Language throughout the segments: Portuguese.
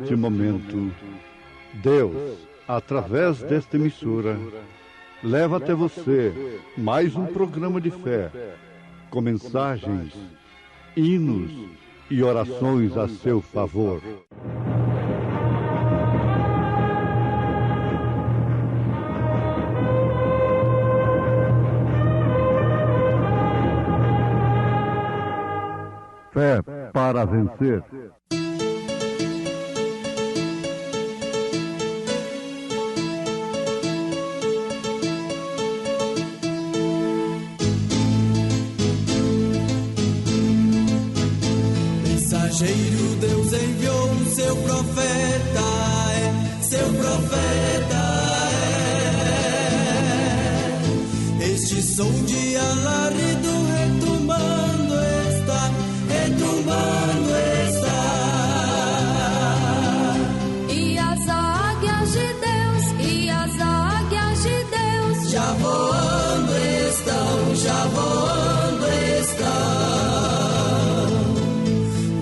neste momento, Deus, através desta emissora, leva até você mais um programa de fé, com mensagens, hinos e orações a seu favor. Fé para vencer. Mensageiro, Deus enviou o seu profeta, seu profeta é. Este som de alarido retumbando está, retumbando está. E as águias de Deus, já voando estão, já voando estão.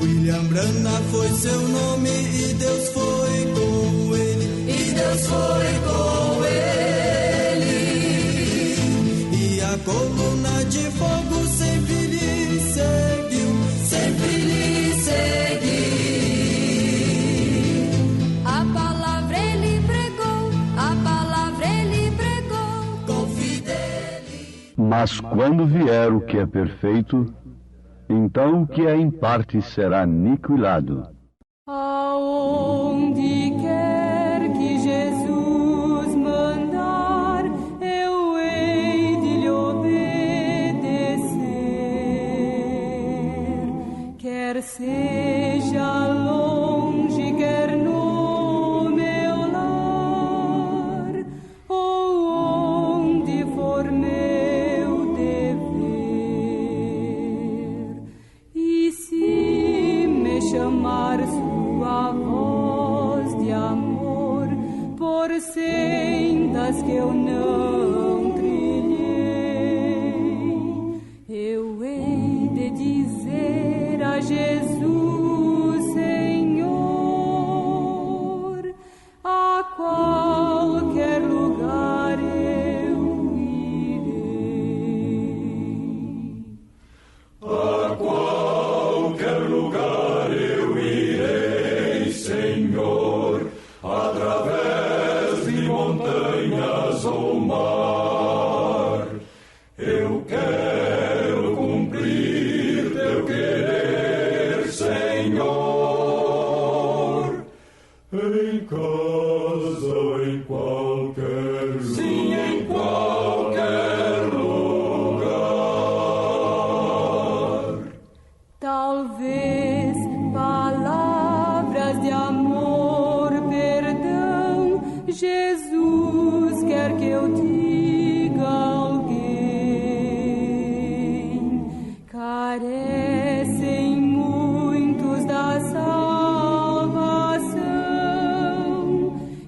William Branham foi seu nome e Deus foi com ele, e Deus foi com ele. E a coluna de fogo sempre lhe seguiu, sempre lhe seguiu. a palavra ele pregou, Com fidelidade. Mas quando vier o que é perfeito, então o que é em parte será aniquilado. aonde quer que Jesus mandar, eu hei de lhe obedecer. Quer seja longe, quer no meu lar, ou onde for meu dever. E se me chamar sua voz de amor, por sendas que eu não trilhei, eu hei de dizer a Jesus, Senhor, a qualquer lugar eu irei. A qualquer lugar eu irei, Senhor, através de montanhas ou mar. Eu quero cumprir teu querer, Senhor, em casa ou em qualquer lugar. Sim, em qualquer lugar. Talvez palavras de amor, perdão, Jesus quer que eu diga a alguém. Carecem muitos da salvação,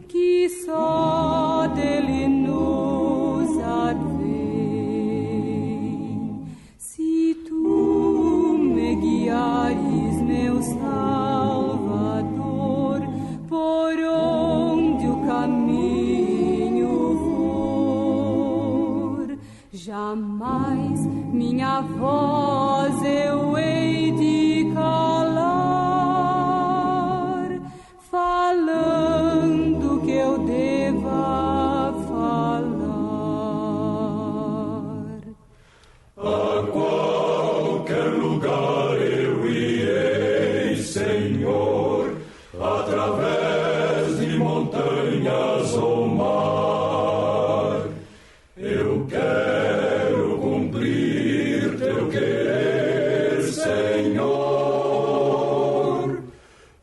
que só dele nos advém. Se tu me guiares, meu Salvador, por onde o caminho for, jamais minha voz eu hei de calar, falando que eu deva falar. A qualquer lugar eu irei, Senhor, através de montanhas ou mar. Eu quero cumprir teu querer, Senhor,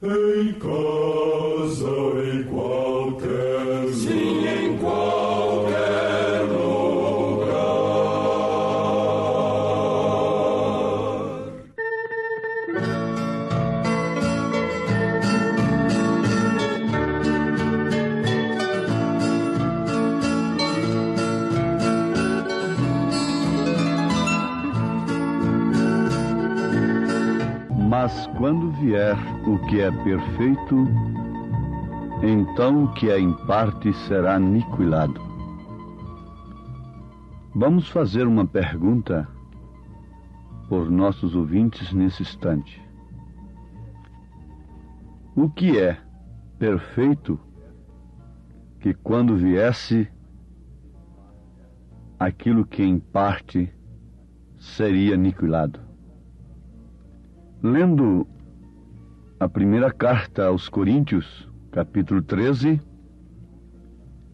em casa ou em qualquer lugar. Sim, em qualquer lugar. Mas quando vier o que é perfeito, então o que é em parte será aniquilado. Vamos fazer uma pergunta por nossos ouvintes nesse instante. O que é perfeito que quando viesse aquilo que em parte seria aniquilado? Lendo a primeira carta aos Coríntios, capítulo 13,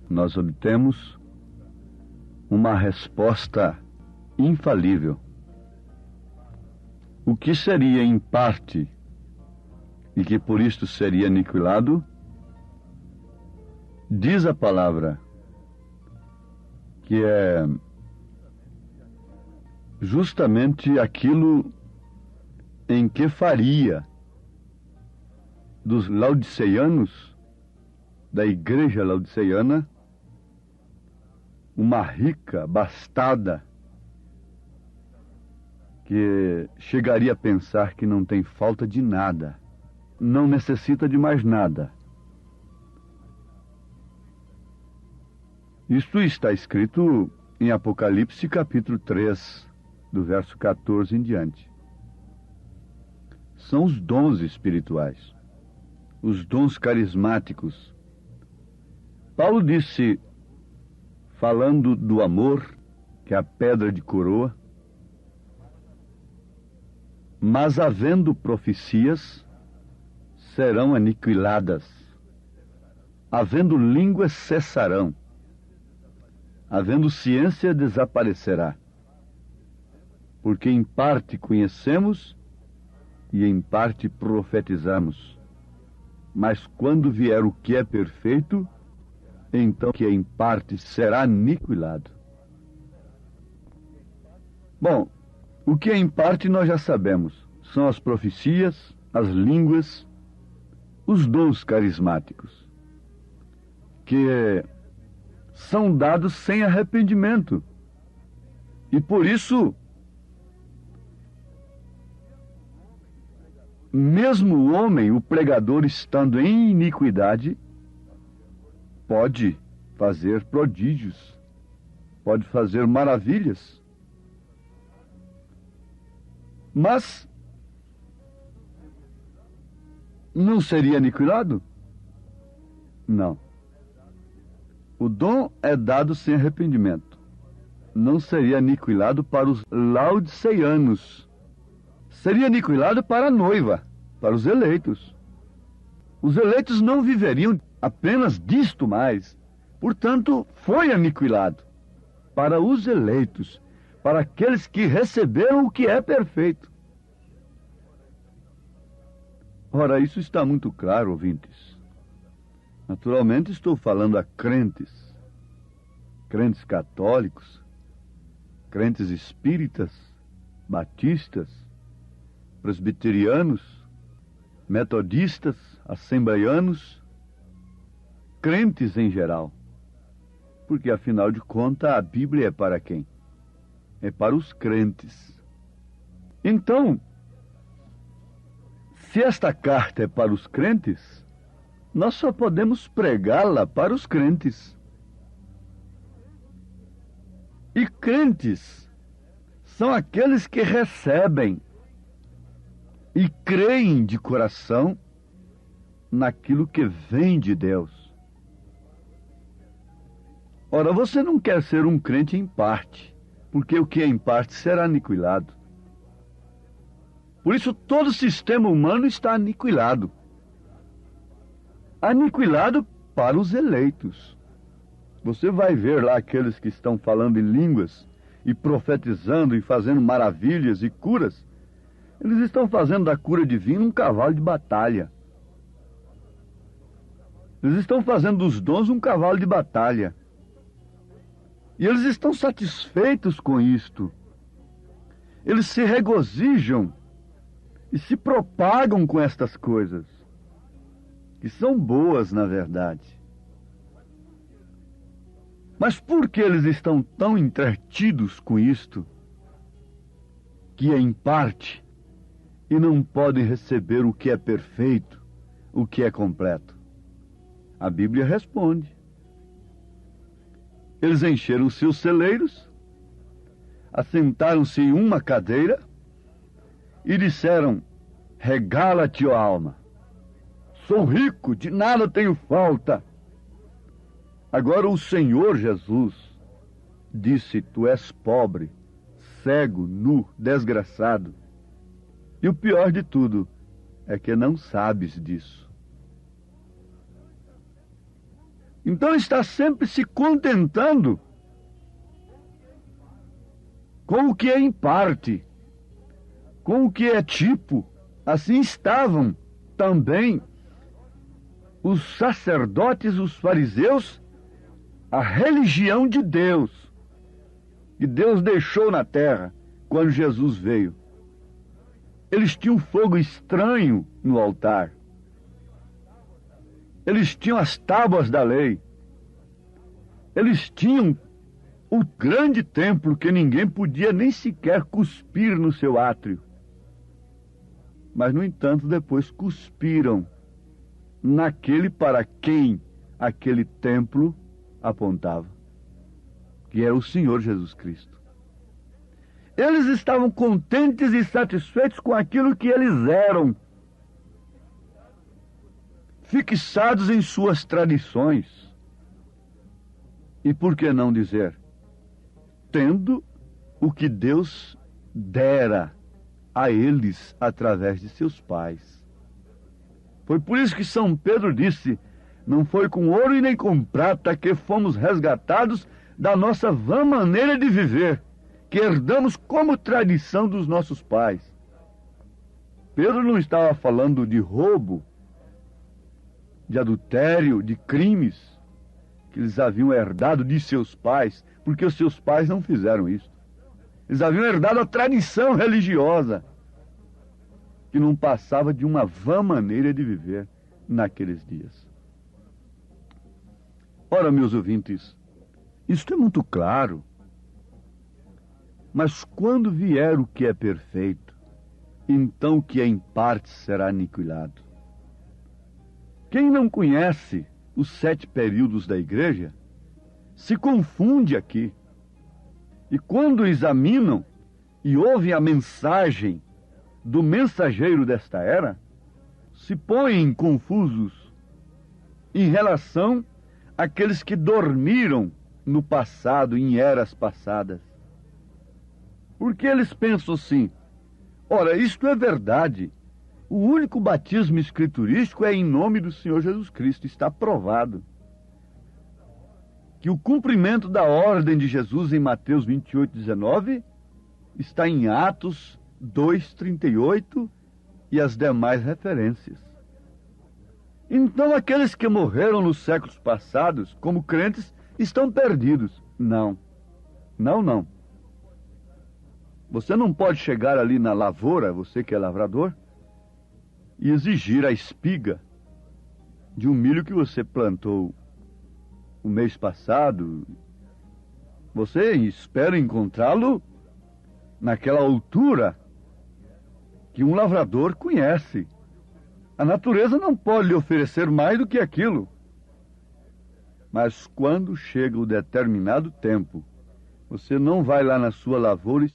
nós obtemos uma resposta infalível. O que seria em parte e que por isto seria aniquilado, diz a palavra que é justamente aquilo em que faria dos laodiceanos, da igreja laodiceiana, uma rica, abastada, que chegaria a pensar que não tem falta de nada, não necessita de mais nada. Isto está escrito em Apocalipse capítulo 3, do verso 14 em diante. São os dons espirituais, os dons carismáticos. Paulo disse, falando do amor, que é a pedra de coroa, mas havendo profecias, serão aniquiladas, havendo línguas, cessarão, havendo ciência, desaparecerá, porque em parte conhecemos e em parte profetizamos, mas quando vier o que é perfeito, então que em parte será aniquilado. Bom, o que é em parte nós já sabemos, são as profecias, as línguas, os dons carismáticos, que são dados sem arrependimento. E por isso, mesmo o homem, o pregador, estando em iniquidade, pode fazer prodígios, pode fazer maravilhas. Mas não seria aniquilado? Não. O dom é dado sem arrependimento. Não seria aniquilado para os laodiceanos. Seria aniquilado para a noiva, para os eleitos. Os eleitos não viveriam apenas disto mais. Portanto, foi aniquilado para os eleitos, para aqueles que receberam o que é perfeito. Ora, isso está muito claro, ouvintes. Naturalmente estou falando a crentes, crentes católicos, crentes espíritas, batistas, presbiterianos, metodistas, assembleianos, crentes em geral. Porque, afinal de contas, a Bíblia é para quem? É para os crentes. Então, se esta carta é para os crentes, nós só podemos pregá-la para os crentes. E crentes são aqueles que recebem e creem de coração naquilo que vem de Deus. Ora, você não quer ser um crente em parte, porque o que é em parte será aniquilado. Por isso, todo o sistema humano está aniquilado. Aniquilado para os eleitos. Você vai ver lá aqueles que estão falando em línguas e profetizando e fazendo maravilhas e curas. Eles estão fazendo da cura divina um cavalo de batalha. Eles estão fazendo dos dons um cavalo de batalha. E eles estão satisfeitos com isto. Eles se regozijam e se propagam com estas coisas, que são boas, na verdade. Mas por que eles estão tão entretidos com isto, que é em parte, e não podem receber o que é perfeito, o que é completo? A Bíblia responde. Eles encheram seus celeiros, assentaram-se em uma cadeira e disseram: regala-te, ó alma. Sou rico, de nada tenho falta. Agora o Senhor Jesus disse: tu és pobre, cego, nu, desgraçado. E o pior de tudo é que não sabes disso. Então está sempre se contentando com o que é em parte, com o que é tipo. Assim estavam também os sacerdotes, os fariseus, a religião de Deus, que Deus deixou na terra quando Jesus veio. Eles tinham fogo estranho no altar. Eles tinham as tábuas da lei. Eles tinham o grande templo que ninguém podia nem sequer cuspir no seu átrio. Mas, no entanto, depois cuspiram naquele para quem aquele templo apontava, que era o Senhor Jesus Cristo. Eles estavam contentes e satisfeitos com aquilo que eles eram, fixados em suas tradições. E por que não dizer, tendo o que Deus dera a eles através de seus pais. Foi por isso que São Pedro disse: não foi com ouro e nem com prata que fomos resgatados da nossa vã maneira de viver, que herdamos como tradição dos nossos pais. Pedro não estava falando de roubo, de adultério, de crimes que eles haviam herdado de seus pais, porque os seus pais não fizeram isso. Eles haviam herdado a tradição religiosa, que não passava de uma vã maneira de viver naqueles dias. Ora, meus ouvintes, isto é muito claro. Mas quando vier o que é perfeito, então o que é em parte será aniquilado. Quem não conhece os 7 períodos da igreja se confunde aqui. E quando examinam e ouvem a mensagem do mensageiro desta era, se põem confusos em relação àqueles que dormiram no passado, em eras passadas. Porque eles pensam assim: ora, isto é verdade. O único batismo escriturístico é em nome do Senhor Jesus Cristo. Está provado que o cumprimento da ordem de Jesus em Mateus 28:19 está em Atos 2:38 e as demais referências. Então aqueles que morreram nos séculos passados como crentes estão perdidos. Não. Você não pode chegar ali na lavoura, você que é lavrador, e exigir a espiga de um milho que você plantou o mês passado. Você espera encontrá-lo naquela altura que um lavrador conhece. A natureza não pode lhe oferecer mais do que aquilo. Mas quando chega o determinado tempo, você não vai lá na sua lavoura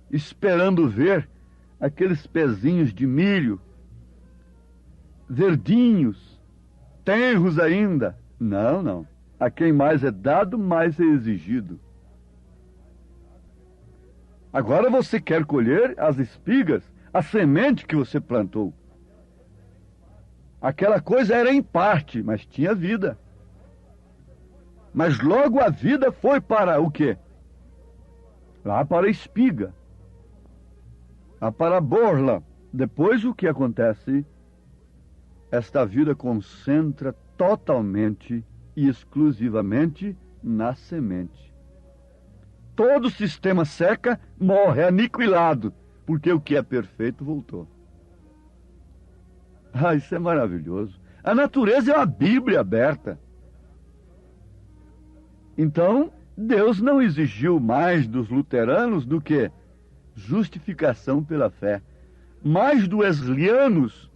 esperando ver aqueles pezinhos de milho verdinhos, tenros ainda. Não. A quem mais é dado, mais é exigido. Agora você quer colher as espigas, a semente que você plantou. Aquela coisa era em parte, mas tinha vida. Mas logo a vida foi para o quê? Lá para a espiga. Lá para a borla. Depois o que acontece? Esta vida concentra totalmente e exclusivamente na semente. Todo o sistema seca, morre, aniquilado, porque o que é perfeito voltou. Isso é maravilhoso. A natureza é uma Bíblia aberta. Então, Deus não exigiu mais dos luteranos do que justificação pela fé. Mais dos wesleyans,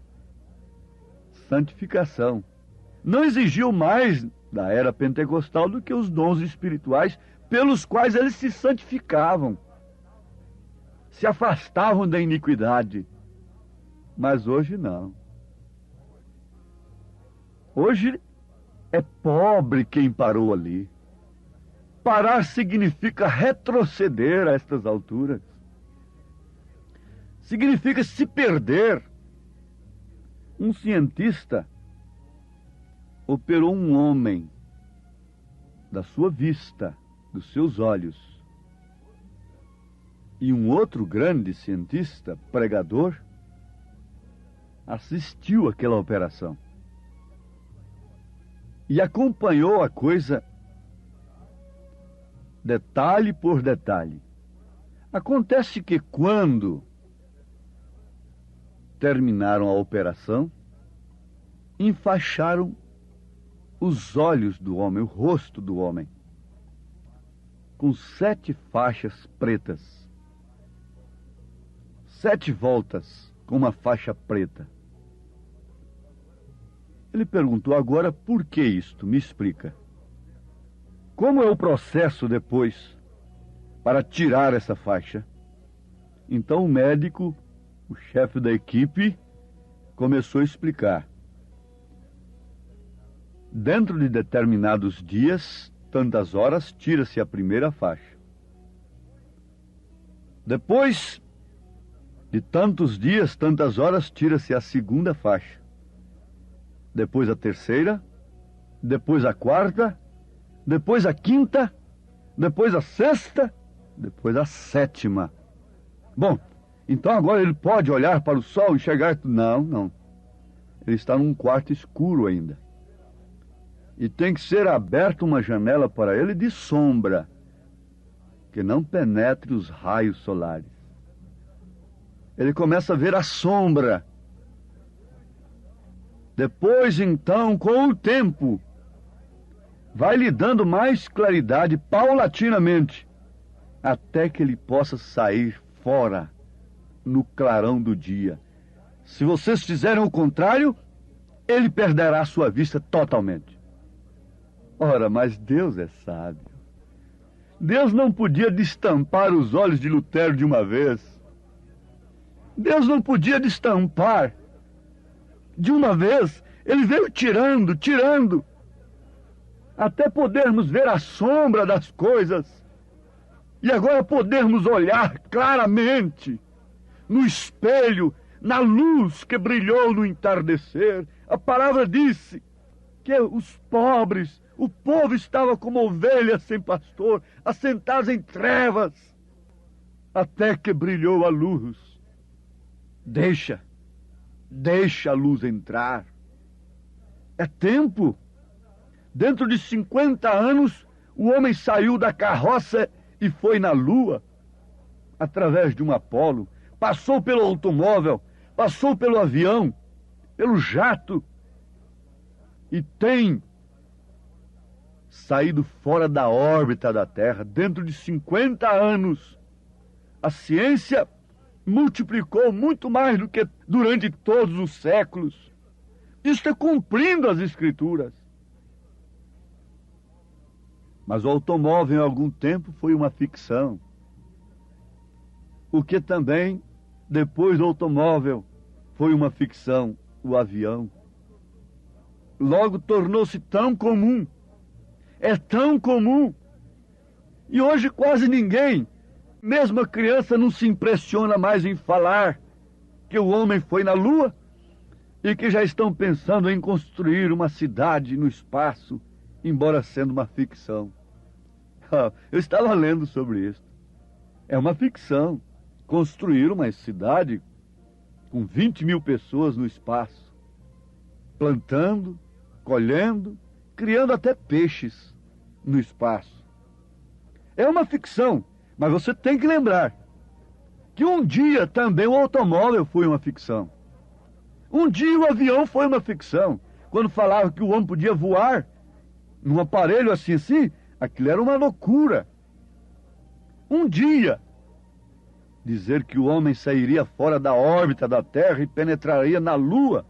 santificação. não exigiu mais da era pentecostal do que os dons espirituais pelos quais eles se santificavam, se afastavam da iniquidade. Mas hoje não. Hoje é pobre quem parou ali. Parar significa retroceder a estas alturas. Significa se perder. Um cientista operou um homem da sua vista, dos seus olhos. E um outro grande cientista, pregador, assistiu àquela operação. E acompanhou a coisa detalhe por detalhe. Acontece que quando terminaram a operação, enfaixaram os olhos do homem, o rosto do homem, com 7 faixas pretas. 7 voltas com uma faixa preta. Ele perguntou: agora, por que isto? Me explica. Como é o processo depois para tirar essa faixa? Então o médico, o chefe da equipe, começou a explicar. Dentro de determinados dias, tantas horas, tira-se a primeira faixa. Depois de tantos dias, tantas horas, tira-se a segunda faixa. Depois a terceira, depois a quarta, depois a quinta, depois a sexta, depois a sétima. Bom, então agora ele pode olhar para o sol e enxergar? Não, não. Ele está num quarto escuro ainda. E tem que ser aberta uma janela para ele de sombra, que não penetre os raios solares. Ele começa a ver a sombra. Depois, então, com o tempo, vai lhe dando mais claridade paulatinamente, até que ele possa sair fora no clarão do dia. Se vocês fizerem o contrário, ele perderá a sua vista totalmente. Ora, mas Deus é sábio. Deus não podia destampar os olhos de Lutero de uma vez. Deus não podia destampar de uma vez. Ele veio tirando, até podermos ver a sombra das coisas. E agora podermos olhar claramente no espelho, na luz que brilhou no entardecer. A palavra disse que os pobres, o povo estava como ovelhas sem pastor, assentados em trevas, até que brilhou a luz. Deixa a luz entrar. É tempo. Dentro de 50 anos, o homem saiu da carroça e foi na lua, através de um Apolo, passou pelo automóvel, passou pelo avião, pelo jato, e tem saído fora da órbita da Terra. Dentro de 50 anos, a ciência multiplicou muito mais do que durante todos os séculos. Isso é cumprindo as Escrituras. Mas o automóvel, em algum tempo, foi uma ficção. O que também, depois do automóvel, foi uma ficção, o avião. Logo tornou-se tão comum. É tão comum. E hoje quase ninguém, mesmo a criança, não se impressiona mais em falar que o homem foi na Lua e que já estão pensando em construir uma cidade no espaço, embora sendo uma ficção. Eu estava lendo sobre isso. É uma ficção. Construir uma cidade com 20 mil pessoas no espaço, plantando, colhendo, criando até peixes no espaço. É uma ficção, mas você tem que lembrar que um dia também o automóvel foi uma ficção. Um dia o avião foi uma ficção. Quando falava que o homem podia voar num aparelho assim, aquilo era uma loucura. Um dia, dizer que o homem sairia fora da órbita da Terra e penetraria na Lua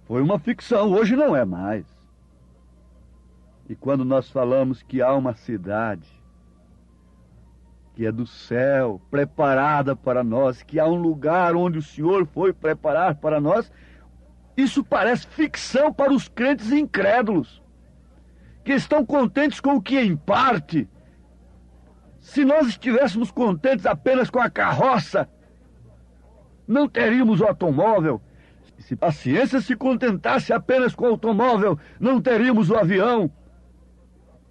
foi uma ficção. Hoje não é mais. E quando nós falamos que há uma cidade que é do céu, preparada para nós, que há um lugar onde o Senhor foi preparar para nós, isso parece ficção para os crentes incrédulos, que estão contentes com o que em parte. Se nós estivéssemos contentes apenas com a carroça, não teríamos o automóvel. Se a ciência se contentasse apenas com o automóvel, não teríamos o avião.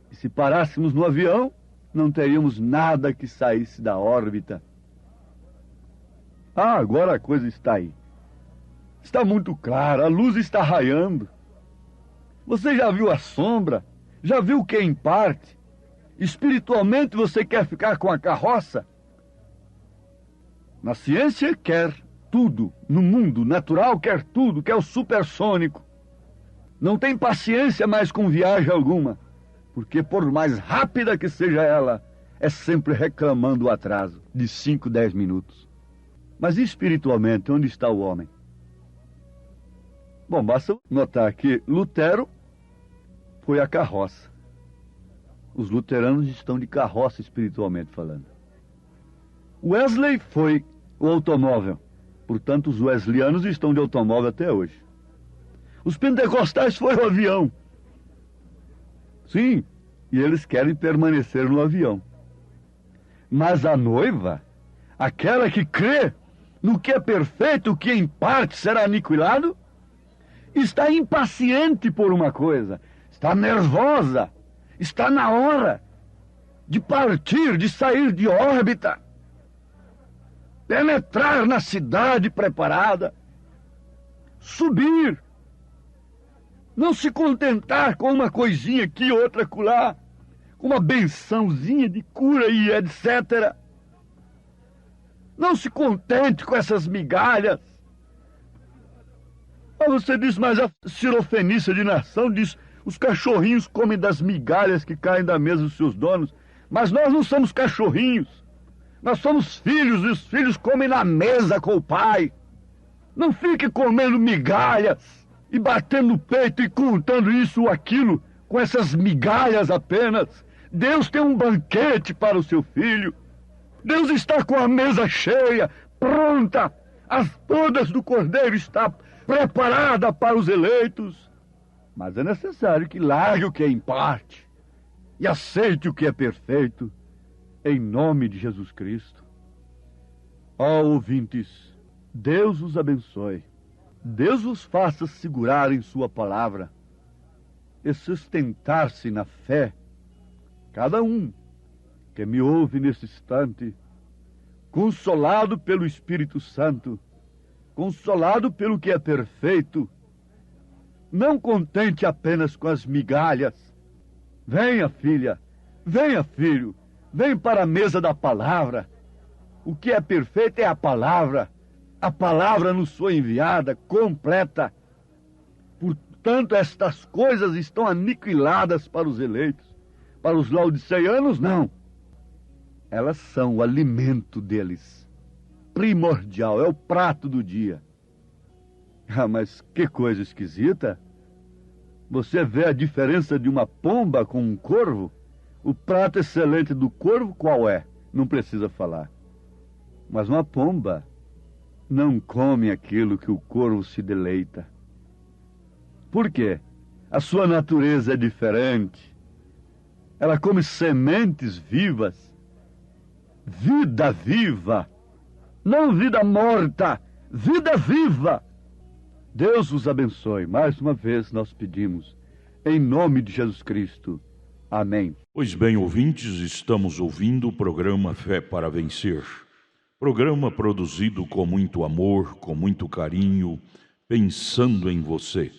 E se parássemos no avião, não teríamos nada que saísse da órbita. Ah, agora a coisa está aí. Está muito clara, a luz está raiando. Você já viu a sombra? Já viu o que é em parte? Espiritualmente você quer ficar com a carroça? Na ciência quer tudo, no mundo natural quer tudo, quer o supersônico. Não tem paciência mais com viagem alguma, porque por mais rápida que seja ela, é sempre reclamando o atraso de 5, 10 minutos. Mas espiritualmente, onde está o homem? Bom, basta notar que Lutero foi a carroça. Os luteranos estão de carroça espiritualmente falando. Wesley foi o automóvel. Portanto, os wesleyanos estão de automóvel até hoje. Os pentecostais foram o avião. Sim, e eles querem permanecer no avião. Mas a noiva, aquela que crê no que é perfeito, o que em parte será aniquilado, está impaciente por uma coisa, está nervosa, está na hora de partir, de sair de órbita, penetrar na cidade preparada, subir, não se contentar com uma coisinha aqui, outra acolá, com uma bençãozinha de cura e etc. Não se contente com essas migalhas. Você diz, mas a Sirofenícia de Nação diz, os cachorrinhos comem das migalhas que caem da mesa dos seus donos. Mas nós não somos cachorrinhos. Nós somos filhos, e os filhos comem na mesa com o pai. Não fique comendo migalhas e batendo no peito e contando isso ou aquilo com essas migalhas apenas. Deus tem um banquete para o seu filho. Deus está com a mesa cheia, pronta. As bodas do Cordeiro estão preparada para os eleitos. Mas é necessário que largue o que é em parte e aceite o que é perfeito, em nome de Jesus Cristo. Ó ouvintes, Deus os abençoe. Deus os faça segurar em sua palavra e sustentar-se na fé. Cada um que me ouve nesse instante, consolado pelo Espírito Santo, consolado pelo que é perfeito, não contente apenas com as migalhas. Venha, filha, venha, filho, vem para a mesa da palavra. O que é perfeito é a palavra nos foi enviada, completa. Portanto, estas coisas estão aniquiladas para os eleitos. Para os laodiceanos, não. Elas são o alimento deles. Primordial, é o prato do dia. Ah, mas que coisa esquisita. Você vê a diferença de uma pomba com um corvo? O prato excelente do corvo qual é? Não precisa falar. Mas uma pomba não come aquilo que o corvo se deleita. Por quê? A sua natureza é diferente. Ela come sementes vivas. Vida viva. Não vida morta. Vida viva. Deus os abençoe. Mais uma vez nós pedimos, em nome de Jesus Cristo. Amém. Pois bem, ouvintes, estamos ouvindo o programa Fé para Vencer. Programa produzido com muito amor, com muito carinho, pensando em você.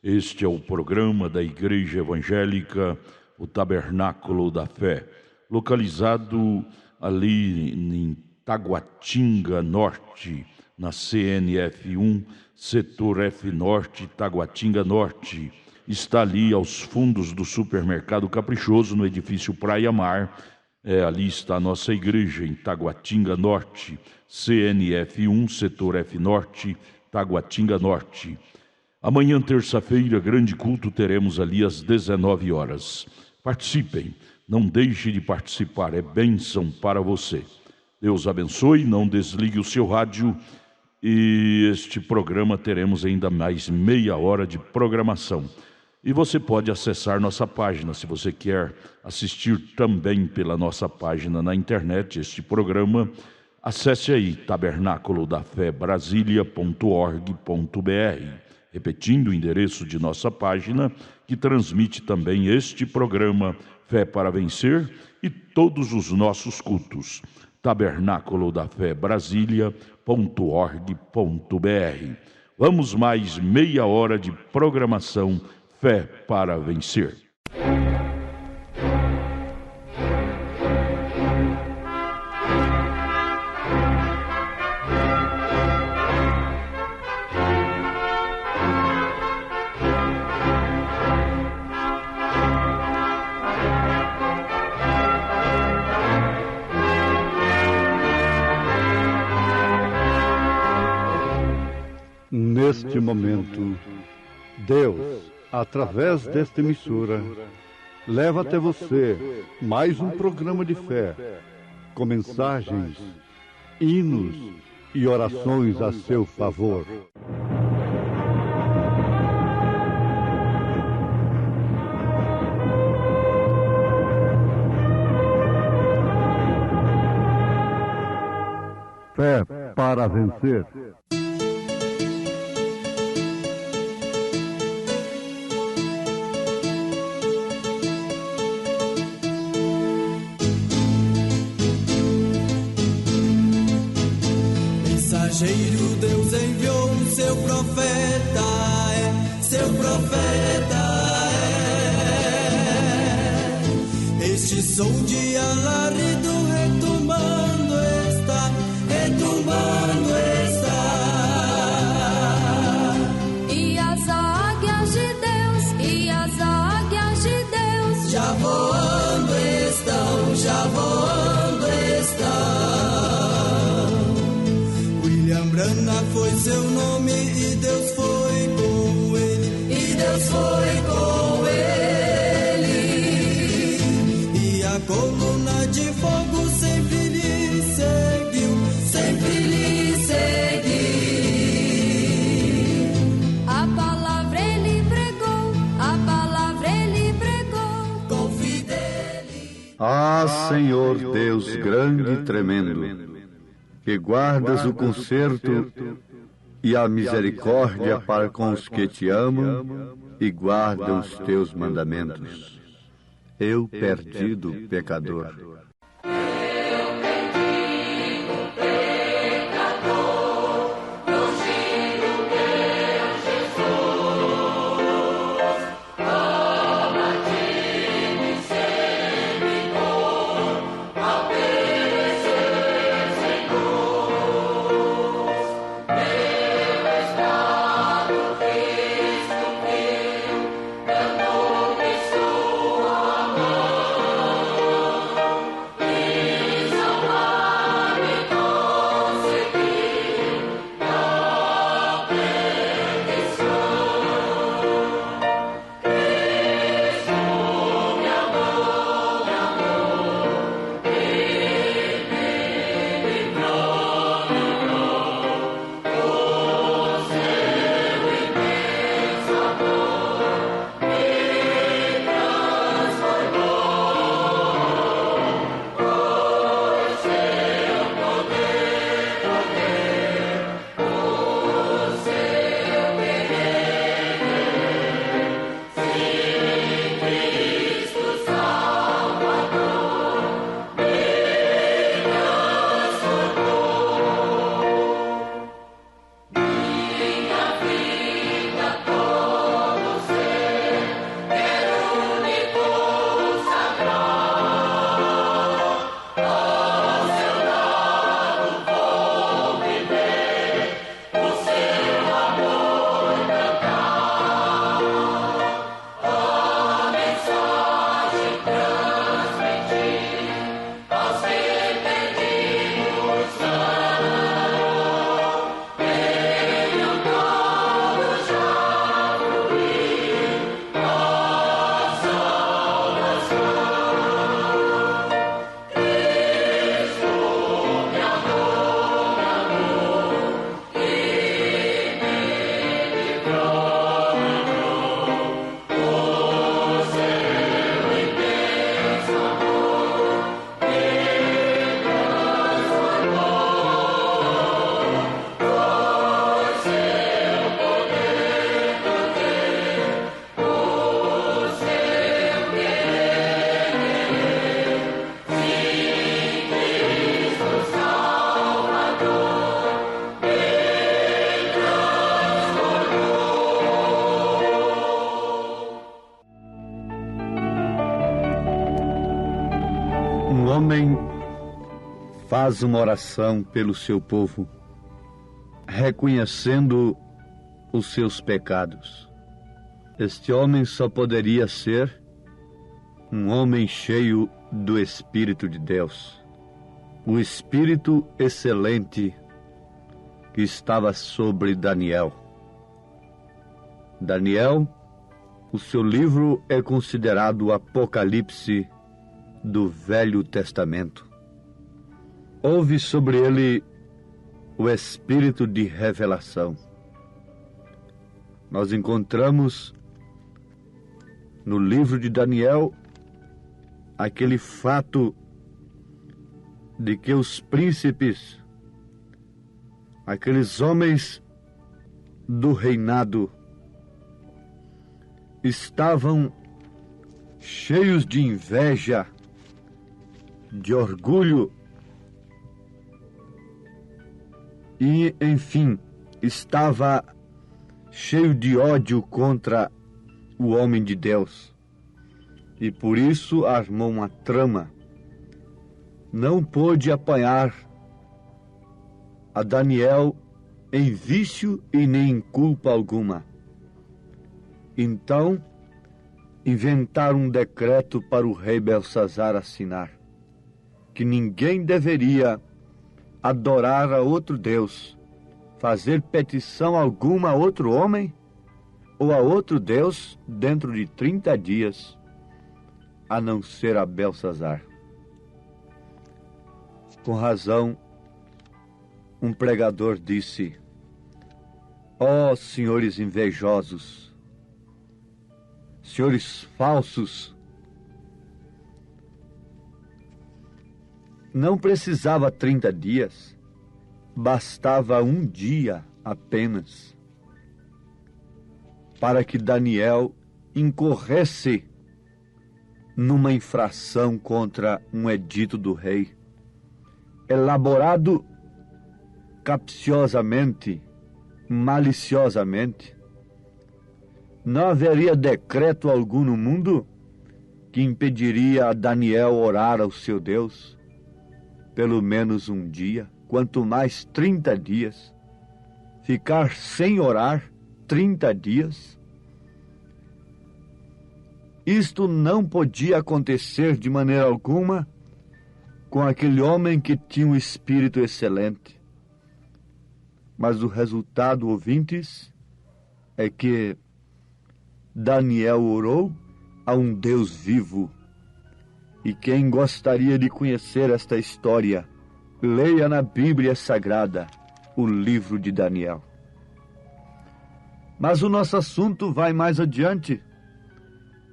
Este é o programa da Igreja Evangélica, o Tabernáculo da Fé, localizado ali em Taguatinga Norte, na CNF 1, setor F Norte, Taguatinga Norte. Está ali aos fundos do supermercado Caprichoso, no edifício Praia Mar. Ali está a nossa igreja, em Taguatinga Norte, CNF 1, setor F Norte, Taguatinga Norte. Amanhã, terça-feira, grande culto, teremos ali às 19 horas. Participem, não deixe de participar, é bênção para você. Deus abençoe, não desligue o seu rádio e este programa teremos ainda mais meia hora de programação. E você pode acessar nossa página, se você quer assistir também pela nossa página na internet este programa, acesse aí tabernacolodaFéBrasilia.org.br, repetindo o endereço de nossa página, que transmite também este programa Fé para Vencer e todos os nossos cultos, tabernacolodaFéBrasilia.org.br. Vamos mais meia hora de programação Fé para Vencer. Neste momento, Deus, através desta emissora, leva até você mais um programa de fé, com mensagens, hinos e orações a seu favor. Fé para vencer. Mensageiro, Deus enviou o seu profeta, seu profeta é. Este som de alarido retumbando está, retumbando está. E as águias de Deus, e as águias de Deus, Já voando estão, já voando estão. William Branham foi seu nome e Deus foi com ele, e Deus foi com ele. E a coluna de fogo sempre lhe seguiu, sempre lhe seguiu. a palavra ele pregou, a palavra ele pregou. Com fidelidade. Ah, Senhor Deus grande e tremendo, que guardas o conserto e a misericórdia para com os que te amam e guardam os teus mandamentos. Eu, perdido pecador. Um homem faz uma oração pelo seu povo, reconhecendo os seus pecados. Este homem só poderia ser um homem cheio do Espírito de Deus, o Espírito excelente que estava sobre Daniel. Daniel, o seu livro é considerado o Apocalipse do Velho Testamento. Houve sobre ele o espírito de revelação. Nós encontramos no livro de Daniel aquele fato de que os príncipes, aqueles homens do reinado, estavam cheios de inveja, de orgulho e, enfim, estava cheio de ódio contra o homem de Deus. E por isso armou uma trama. Não pôde apanhar a Daniel em vício e nem em culpa alguma. Então, inventaram um decreto para o rei Belsazar assinar, que ninguém deveria adorar a outro Deus, fazer petição alguma a outro homem ou a outro Deus dentro de 30 dias, a não ser a Belsazar. Com razão, um pregador disse: ó senhores invejosos, senhores falsos, não precisava 30 dias, bastava um dia apenas para que Daniel incorresse numa infração contra um edito do rei, elaborado capciosamente, maliciosamente. Não haveria decreto algum no mundo que impediria a Daniel orar ao seu Deus pelo menos um dia, quanto mais 30 dias. Ficar sem orar 30 dias. Isto não podia acontecer de maneira alguma com aquele homem que tinha um espírito excelente. Mas o resultado, ouvintes, é que Daniel orou a um Deus vivo. E quem gostaria de conhecer esta história, leia na Bíblia Sagrada o livro de Daniel. Mas o nosso assunto vai mais adiante.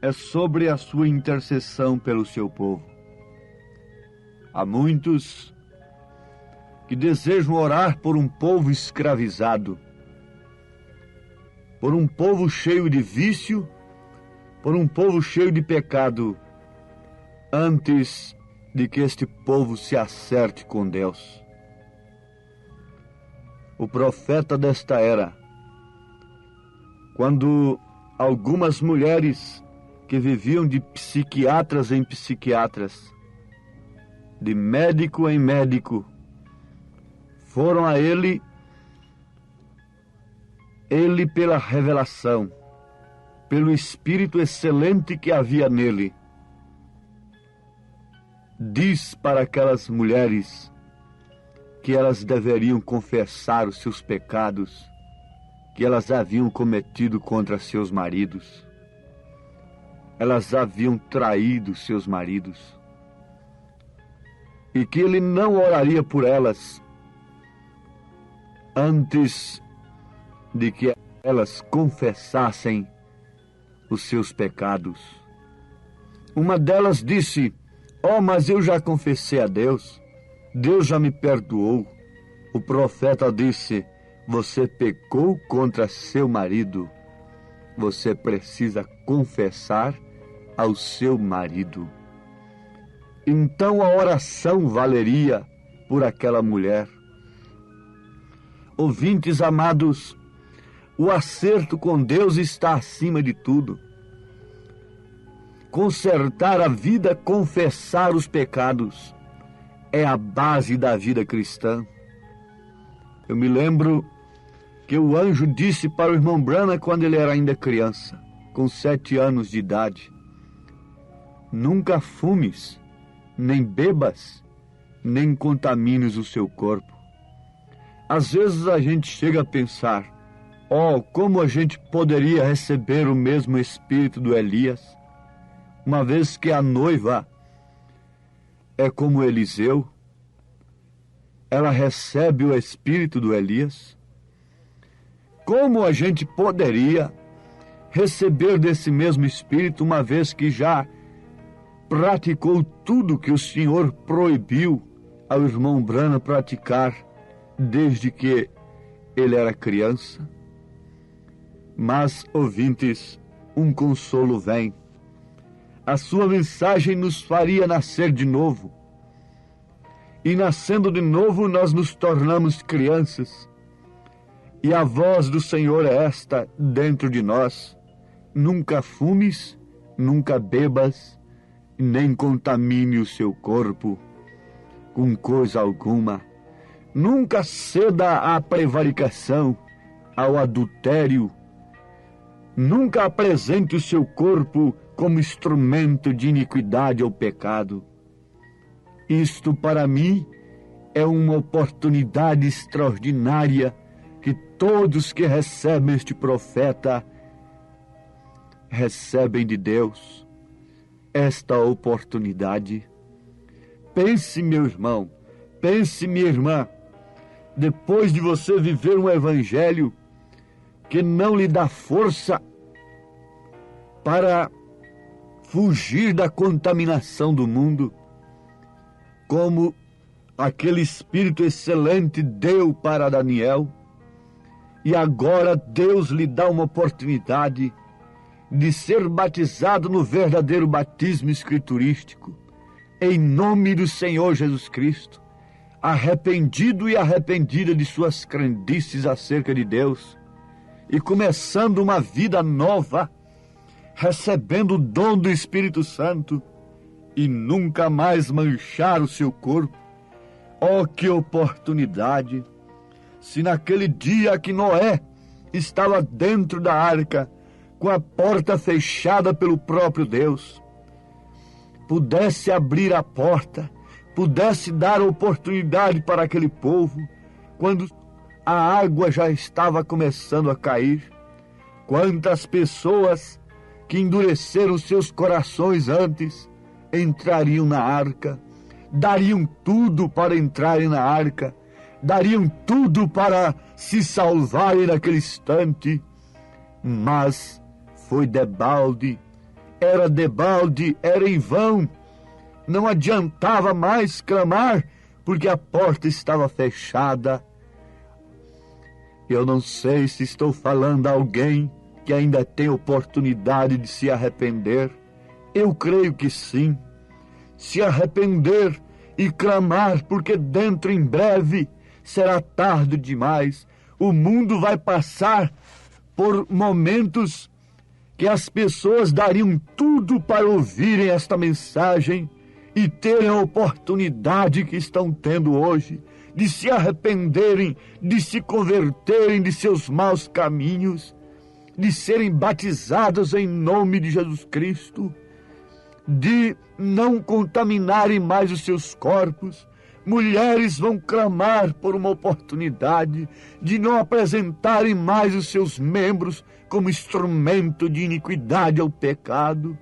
É sobre a sua intercessão pelo seu povo. Há muitos que desejam orar por um povo escravizado, por um povo cheio de vício, por um povo cheio de pecado, antes de que este povo se acerte com Deus. O profeta desta era, quando algumas mulheres que viviam de psiquiatras em psiquiatras, de médico em médico, foram a ele pela revelação, pelo espírito excelente que havia nele, diz para aquelas mulheres que elas deveriam confessar os seus pecados que elas haviam cometido contra seus maridos. Elas haviam traído seus maridos. E que ele não oraria por elas antes de que elas confessassem os seus pecados. Uma delas disse: ó, mas eu já confessei a Deus, Deus já me perdoou. O profeta disse: você pecou contra seu marido, você precisa confessar ao seu marido. Então a oração valeria por aquela mulher. Ouvintes amados, o acerto com Deus está acima de tudo. consertar a vida, confessar os pecados. É a base da vida cristã. Eu me lembro que o anjo disse para o irmão Branham quando ele era ainda criança, com 7 anos de idade: nunca fumes, nem bebas, nem contamines o seu corpo. Às vezes a gente chega a pensar: como a gente poderia receber o mesmo espírito do Elias, uma vez que a noiva é como Eliseu, ela recebe o espírito do Elias. Como a gente poderia receber desse mesmo espírito, uma vez que já praticou tudo que o Senhor proibiu ao irmão Branham praticar desde que ele era criança? Mas, ouvintes, um consolo vem. A sua mensagem nos faria nascer de novo. E nascendo de novo, nós nos tornamos crianças. E a voz do Senhor é esta dentro de nós: nunca fumes, nunca bebas, nem contamine o seu corpo com coisa alguma. Nunca ceda à prevaricação, ao adultério. Nunca apresente o seu corpo como instrumento de iniquidade ou pecado. Isto, para mim, é uma oportunidade extraordinária que todos que recebem este profeta recebem de Deus. Esta oportunidade. Pense, meu irmão, pense, minha irmã, depois de você viver um evangelho que não lhe dá força para fugir da contaminação do mundo, como aquele Espírito excelente deu para Daniel, e agora Deus lhe dá uma oportunidade de ser batizado no verdadeiro batismo escriturístico, em nome do Senhor Jesus Cristo, arrependido e arrependida de suas crendices acerca de Deus, e começando uma vida nova, recebendo o dom do Espírito Santo, e nunca mais manchar o seu corpo. Que oportunidade! Se naquele dia que Noé estava dentro da arca, com a porta fechada pelo próprio Deus, pudesse abrir a porta, pudesse dar oportunidade para aquele povo, quando a água já estava começando a cair. Quantas pessoas que endureceram seus corações antes entrariam na arca, dariam tudo para entrarem na arca, dariam tudo para se salvarem naquele instante, mas foi debalde, era em vão, não adiantava mais clamar, porque a porta estava fechada. Eu não sei se estou falando a alguém que ainda tem oportunidade de se arrepender. Eu creio que sim. Se arrepender e clamar, porque dentro em breve será tarde demais. O mundo vai passar por momentos que as pessoas dariam tudo para ouvirem esta mensagem e terem a oportunidade que estão tendo hoje de se arrependerem, de se converterem de seus maus caminhos, de serem batizados em nome de Jesus Cristo, de não contaminarem mais os seus corpos. Mulheres vão clamar por uma oportunidade de não apresentarem mais os seus membros como instrumento de iniquidade ao pecado,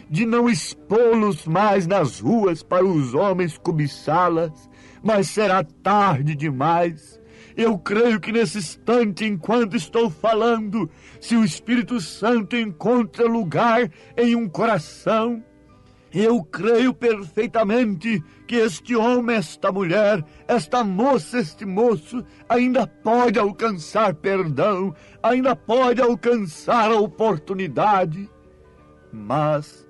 de não expô-los mais nas ruas para os homens cobiçá-las, mas será tarde demais. Eu creio que nesse instante, enquanto estou falando, se o Espírito Santo encontra lugar em um coração, eu creio perfeitamente que este homem, esta mulher, esta moça, este moço, ainda pode alcançar perdão, ainda pode alcançar a oportunidade, mas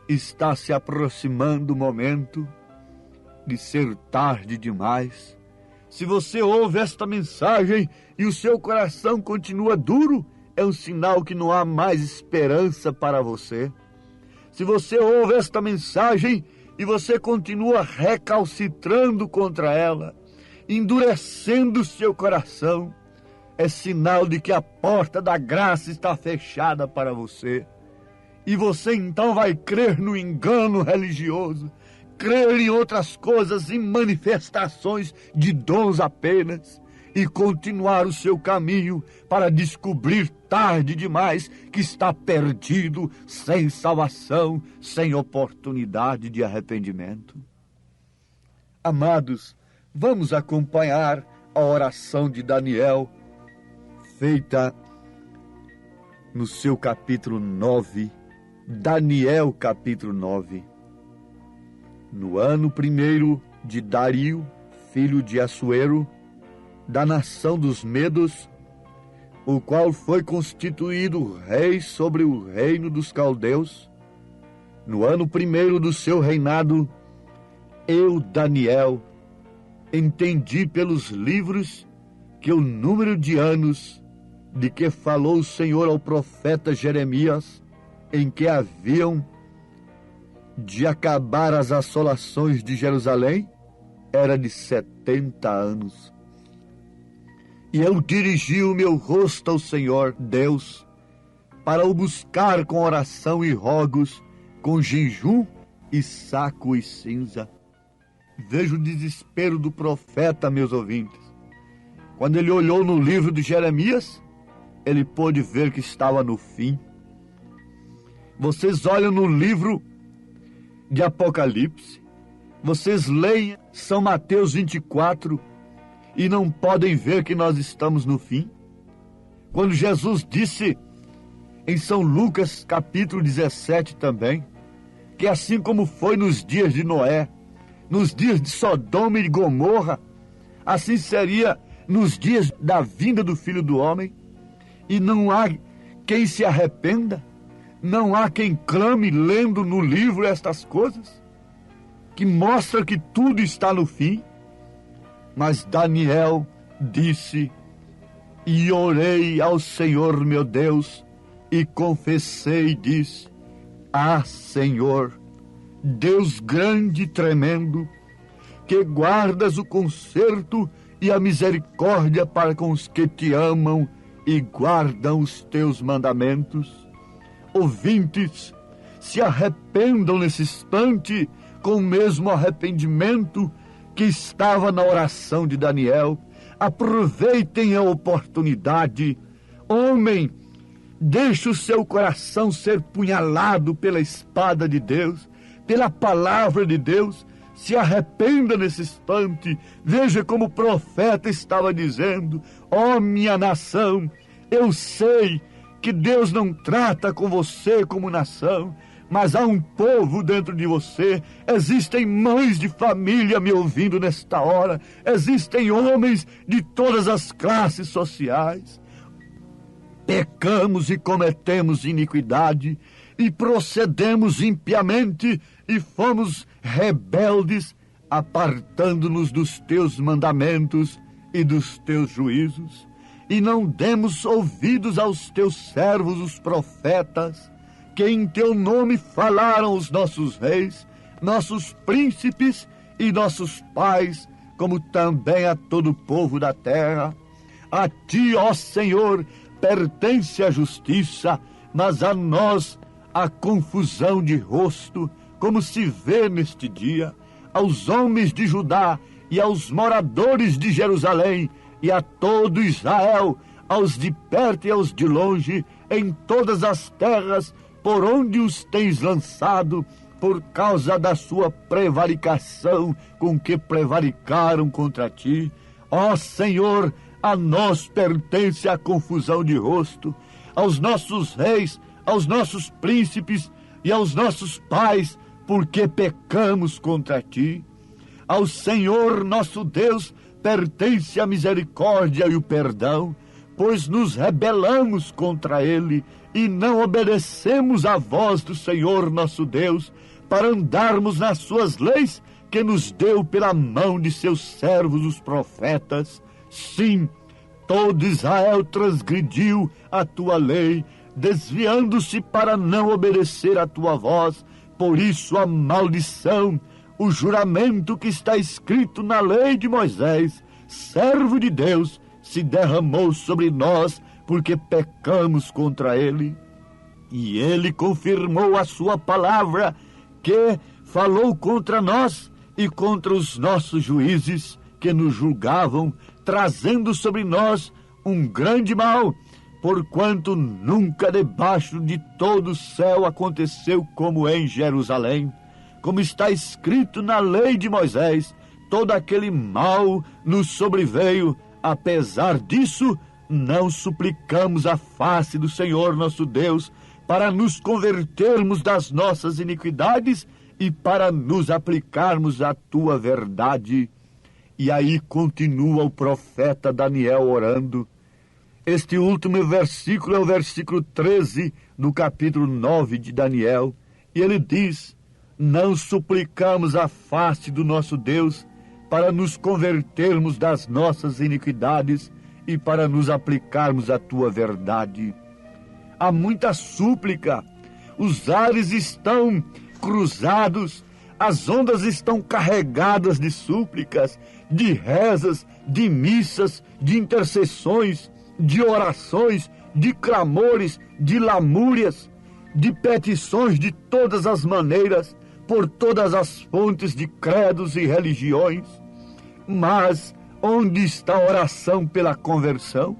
está se aproximando o momento de ser tarde demais. Se você ouve esta mensagem e o seu coração continua duro, é um sinal que não há mais esperança para você. se você ouve esta mensagem e você continua recalcitrando contra ela, endurecendo o seu coração, é sinal de que a porta da graça está fechada para você. E você então vai crer no engano religioso, crer em outras coisas, em manifestações de dons apenas, e continuar o seu caminho para descobrir tarde demais que está perdido, sem salvação, sem oportunidade de arrependimento. Amados, vamos acompanhar a oração de Daniel, feita no seu capítulo 9, Daniel capítulo 9. No ano 1º de Dario, filho de Assuero, da nação dos Medos, o qual foi constituído rei sobre o reino dos caldeus, no ano 1º do seu reinado, eu, Daniel, entendi pelos livros que o número de anos de que falou o Senhor ao profeta Jeremias, em que haviam de acabar as assolações de Jerusalém, era de 70 anos. E eu dirigi o meu rosto ao Senhor Deus, para o buscar com oração e rogos, com jejum e saco e cinza. Vejo o desespero do profeta, meus ouvintes. Quando ele olhou no livro de Jeremias, ele pôde ver que estava no fim. Vocês olham no livro de Apocalipse, vocês leem São Mateus 24 e não podem ver que nós estamos no fim. Quando Jesus disse em São Lucas capítulo 17 também, que assim como foi nos dias de Noé, nos dias de Sodoma e Gomorra, assim seria nos dias da vinda do Filho do Homem, e não há quem se arrependa, não há quem clame lendo no livro estas coisas, que mostra que tudo está no fim. Mas Daniel disse, e orei ao Senhor meu Deus, e confessei e disse, Senhor, Deus grande e tremendo, que guardas o conserto e a misericórdia para com os que te amam e guardam os teus mandamentos. Ouvintes, se arrependam nesse instante com o mesmo arrependimento que estava na oração de Daniel. Aproveitem a oportunidade. Homem, deixe o seu coração ser punhalado pela espada de Deus, pela palavra de Deus. Se arrependa nesse instante. Veja como o profeta estava dizendo, minha nação, eu sei que Deus não trata com você como nação, mas há um povo dentro de você. Existem mães de família me ouvindo nesta hora, existem homens de todas as classes sociais. Pecamos e cometemos iniquidade, e procedemos impiamente, e fomos rebeldes, apartando-nos dos teus mandamentos e dos teus juízos. E não demos ouvidos aos teus servos, os profetas, que em teu nome falaram os nossos reis, nossos príncipes e nossos pais, como também a todo o povo da terra. A ti, ó Senhor, pertence a justiça, mas a nós a confusão de rosto, como se vê neste dia, aos homens de Judá e aos moradores de Jerusalém, e a todo Israel, aos de perto e aos de longe, em todas as terras por onde os tens lançado, por causa da sua prevaricação com que prevaricaram contra ti. Ó Senhor, a nós pertence a confusão de rosto, aos nossos reis, aos nossos príncipes e aos nossos pais, porque pecamos contra ti. Ao Senhor nosso Deus pertence a misericórdia e o perdão, pois nos rebelamos contra ele e não obedecemos à voz do Senhor nosso Deus, para andarmos nas suas leis que nos deu pela mão de seus servos os profetas. Sim, todo Israel transgrediu a tua lei, desviando-se para não obedecer à tua voz. Por isso a maldição, o juramento que está escrito na lei de Moisés, servo de Deus, se derramou sobre nós, porque pecamos contra ele. E ele confirmou a sua palavra, que falou contra nós e contra os nossos juízes, que nos julgavam, trazendo sobre nós um grande mal, porquanto nunca debaixo de todo o céu aconteceu como em Jerusalém. Como está escrito na lei de Moisés, todo aquele mal nos sobreveio. Apesar disso, não suplicamos a face do Senhor nosso Deus, para nos convertermos das nossas iniquidades e para nos aplicarmos à tua verdade. E aí continua o profeta Daniel orando. Este último versículo é o versículo 13 do capítulo 9 de Daniel. E ele diz: não suplicamos a face do nosso Deus para nos convertermos das nossas iniquidades e para nos aplicarmos à tua verdade. Há muita súplica, os ares estão cruzados, as ondas estão carregadas de súplicas, de rezas, de missas, de intercessões, de orações, de clamores, de lamúrias, de petições de todas as maneiras, por todas as fontes de credos e religiões. Mas onde está a oração pela conversão?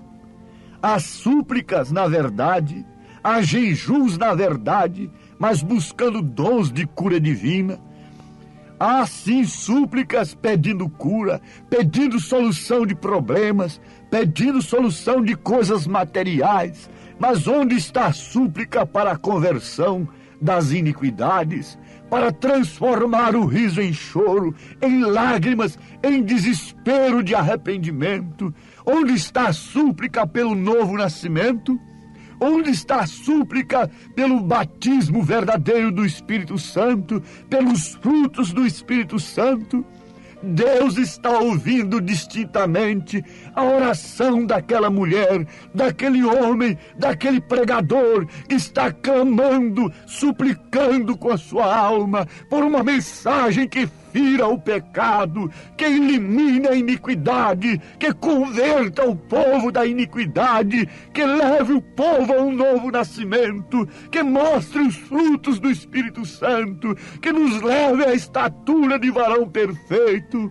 Há súplicas, na verdade, há jejuns, na verdade, mas buscando dons de cura divina. Há sim súplicas pedindo cura, pedindo solução de problemas, pedindo solução de coisas materiais. Mas onde está a súplica para a conversão das iniquidades, para transformar o riso em choro, em lágrimas, em desespero de arrependimento? Onde está a súplica pelo novo nascimento? Onde está a súplica pelo batismo verdadeiro do Espírito Santo, pelos frutos do Espírito Santo? Deus está ouvindo distintamente a oração daquela mulher, daquele homem, daquele pregador que está clamando, suplicando com a sua alma por uma mensagem que fira o pecado, que elimine a iniquidade, que converta o povo da iniquidade, que leve o povo a um novo nascimento, que mostre os frutos do Espírito Santo, que nos leve à estatura de varão perfeito.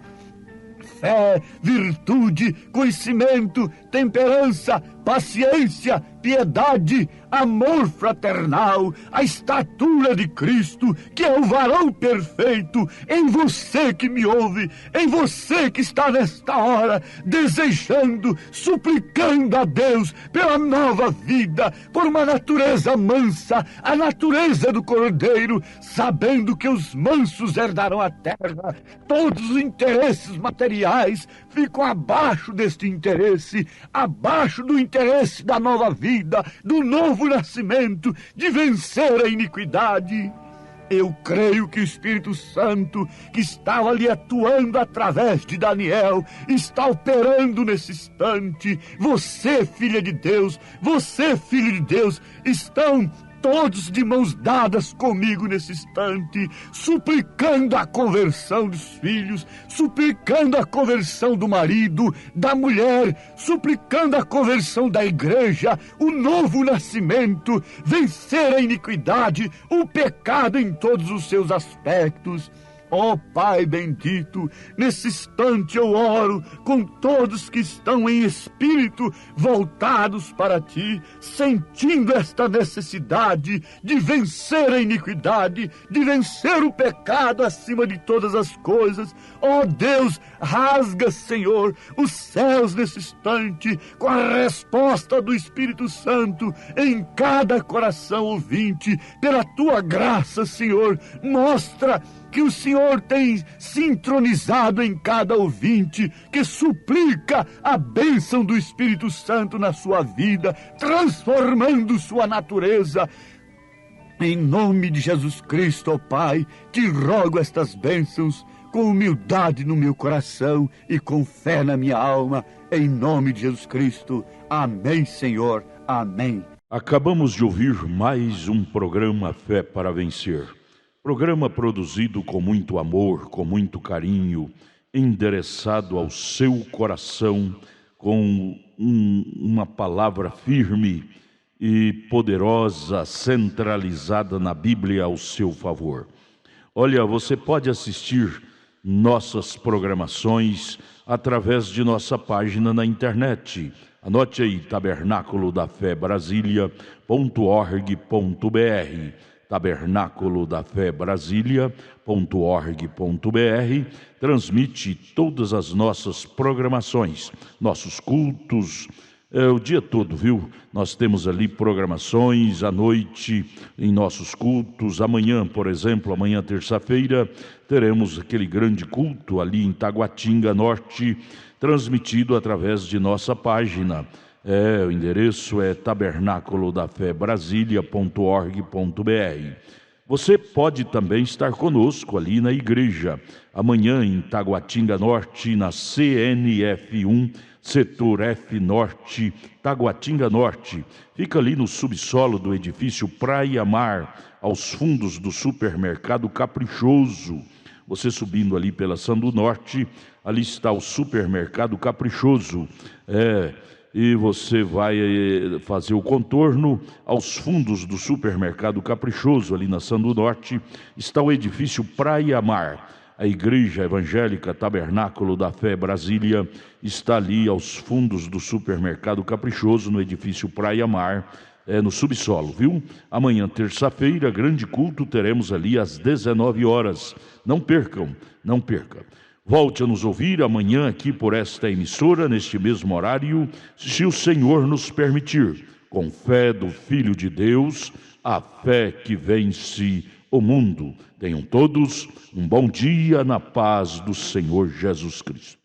Fé, virtude, conhecimento, temperança, paciência, piedade, amor fraternal, a estatura de Cristo, que é o varão perfeito, em você que me ouve, em você que está nesta hora, desejando, suplicando a Deus pela nova vida, por uma natureza mansa, a natureza do Cordeiro, sabendo que os mansos herdarão a terra. Todos os interesses materiais ficam abaixo deste interesse, abaixo do interesse da nova vida, do novo nascimento, de vencer a iniquidade. Eu creio que o Espírito Santo, que estava ali atuando através de Daniel, está operando nesse instante. Você, filha de Deus, você, filho de Deus, estão todos de mãos dadas comigo nesse instante, suplicando a conversão dos filhos, suplicando a conversão do marido, da mulher, suplicando a conversão da igreja, o novo nascimento, vencer a iniquidade, o pecado em todos os seus aspectos. Ó Pai bendito, nesse instante eu oro com todos que estão em espírito voltados para Ti, sentindo esta necessidade de vencer a iniquidade, de vencer o pecado acima de todas as coisas. Ó Deus, rasga, Senhor, os céus nesse instante com a resposta do Espírito Santo em cada coração ouvinte. Pela Tua graça, Senhor, mostra que o Senhor tem sintonizado em cada ouvinte que suplica a bênção do Espírito Santo na sua vida, transformando sua natureza. Em nome de Jesus Cristo, ó Pai, te rogo estas bênçãos com humildade no meu coração e com fé na minha alma, em nome de Jesus Cristo. Amém, Senhor. Amém. Acabamos de ouvir mais um programa Fé para Vencer. Programa produzido com muito amor, com muito carinho, endereçado ao seu coração, com uma palavra firme e poderosa, centralizada na Bíblia ao seu favor. Olha, você pode assistir nossas programações através de nossa página na internet. Anote aí, tabernaculodafebrasilia.org.br, tabernaculodafebrasilia.org.br, transmite todas as nossas programações, nossos cultos, o dia todo, viu? Nós temos ali programações à noite em nossos cultos. Amanhã, por exemplo, amanhã terça-feira, teremos aquele grande culto ali em Taguatinga Norte, transmitido através de nossa página. O endereço é tabernaculodafebrasilia.org.br. Você pode também estar conosco ali na igreja, amanhã em Taguatinga Norte, na CNF1, Setor F Norte, Taguatinga Norte. Fica ali no subsolo do edifício Praia Mar, aos fundos do supermercado Caprichoso. Você subindo ali pela Sandu Norte, ali está o supermercado Caprichoso. E você vai fazer o contorno aos fundos do supermercado Caprichoso, ali na Sandu Norte, está o edifício Praia Mar. A Igreja Evangélica Tabernáculo da Fé Brasília está ali aos fundos do supermercado Caprichoso, no edifício Praia Mar, no subsolo, viu? Amanhã, terça-feira, grande culto, teremos ali às 19 horas. Não percam, não perca. Volte a nos ouvir amanhã aqui por esta emissora, neste mesmo horário, se o Senhor nos permitir, com fé do Filho de Deus, a fé que vence o mundo. Tenham todos um bom dia na paz do Senhor Jesus Cristo.